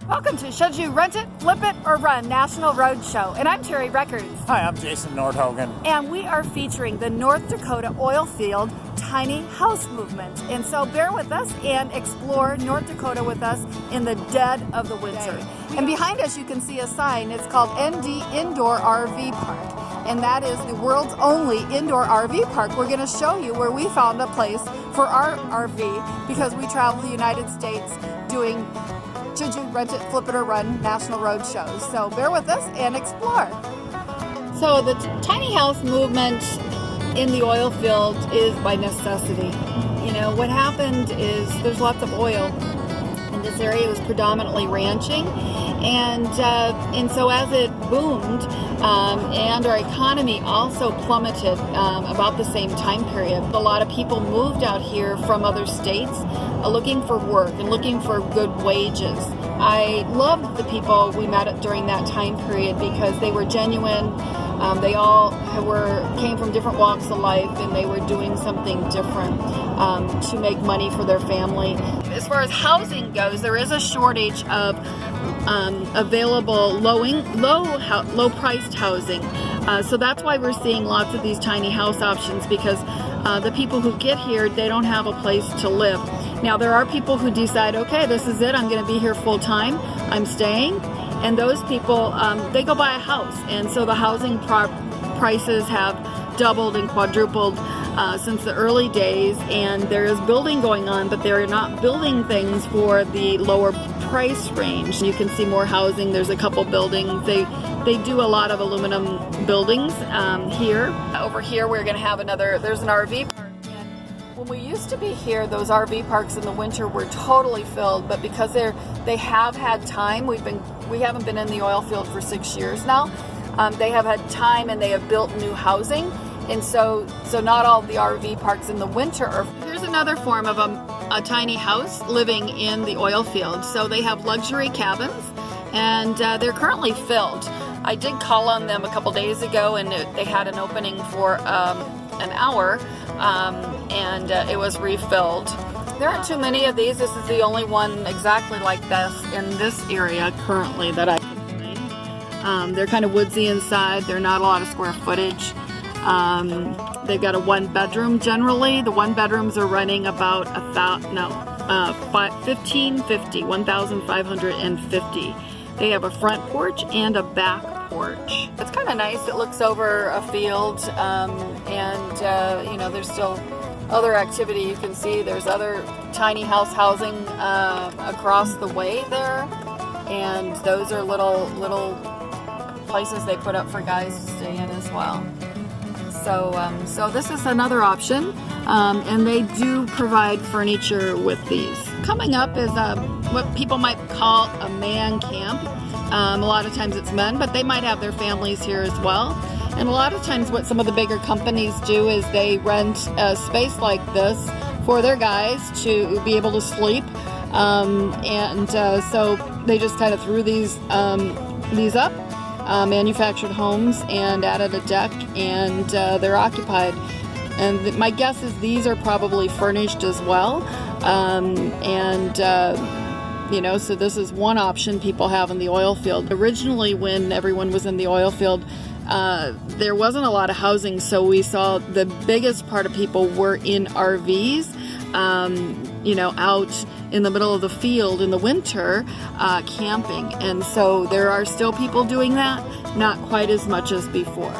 Welcome to Should You Rent It, Flip It, or Run National Roadshow, and I'm Terry Records. Hi, I'm Jason Nordhougen. And we are featuring the North Dakota Oilfield tiny house movement. And so bear with us and explore North Dakota with us in the dead of the winter. And behind us you can see a sign. It's called ND Indoor RV Park. And that is the world's only indoor RV park. We're going to show you where we found a place for our RV because we travel the United States doing Should You Rent It, Flip It, or Run National Road shows. So bear with us and explore. So the tiny house movement in the oil field is by necessity. You know, what happened is there's lots of oil. And this area was predominantly ranching. And so as it boomed, and our economy also plummeted about the same time period, a lot of people moved out here from other states looking for work and looking for good wages. I loved the people we met during that time period because they were genuine. They all came from different walks of life, and they were doing something different to make money for their family. As far as housing goes, there is a shortage of available low-priced housing. So that's why we're seeing lots of these tiny house options, because the people who get here, they don't have a place to live. Now, there are people who decide, okay, this is it, I'm going to be here full time, I'm staying. And those people, they go buy a house. And so the housing prices have doubled and quadrupled since the early days. And there is building going on, but they're not building things for the lower price range. You can see more housing. There's a couple buildings. They do a lot of aluminum buildings here. Over here, we're going to have there's an RV park. When we used to be here, those RV parks in the winter were totally filled, but because they have had time, we haven't been in the oil field for 6 years now. They have had time and they have built new housing, and so not all the RV parks in the winter are. Here's another form of a tiny house living in the oil field. So they have luxury cabins, and they're currently filled. I did call on them a couple days ago, and they had an opening for an hour, and it was refilled. There aren't too many of these. This is the only one exactly like this in this area currently that I can find. They're kind of woodsy inside. They're not a lot of square footage. They've got a one bedroom generally. The one bedrooms are running about $1,550. They have a front porch and a back porch. It's kind of nice. It looks over a field, you know, there's still other activity you can see. There's other tiny house housing across the way there, and those are little places they put up for guys to stay in as well. So this is another option, and they do provide furniture with these. Coming up is what people might call a man camp. A lot of times it's men, but they might have their families here as well. And a lot of times what some of the bigger companies do is they rent a space like this for their guys to be able to sleep. So they just kind of threw these up, manufactured homes, and added a deck, and they're occupied. And my guess is these are probably furnished as well. You know, so this is one option people have in the oil field. Originally, when everyone was in the oil field, there wasn't a lot of housing, so we saw the biggest part of people were in RVs, you know, out in the middle of the field in the winter, camping. And so there are still people doing that, not quite as much as before.